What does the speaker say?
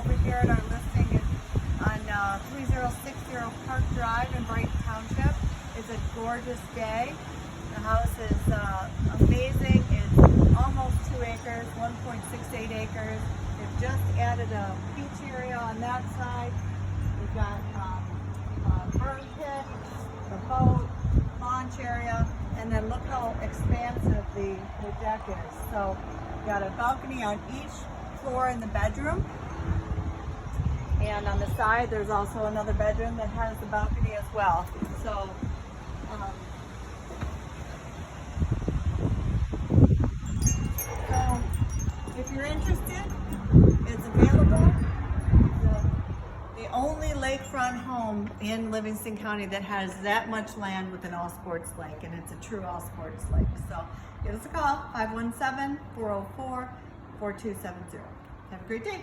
over here at our listing on 3060 Park Drive in Brighton Township. It's a gorgeous day. The house is amazing. It's almost 2 acres, 1.68 acres. They've just added a beach area on that side. We've got a burn pit, the boat, launch area, and then look how expansive the deck is. So we've got a balcony on each floor in the bedroom. And on the side, there's also another bedroom that has the balcony as well. So, if you're interested, it's available. The only lakefront home in Livingston County that has that much land with an all-sports lake, and it's a true all-sports lake. So give us a call, 517-404-4270. Have a great day.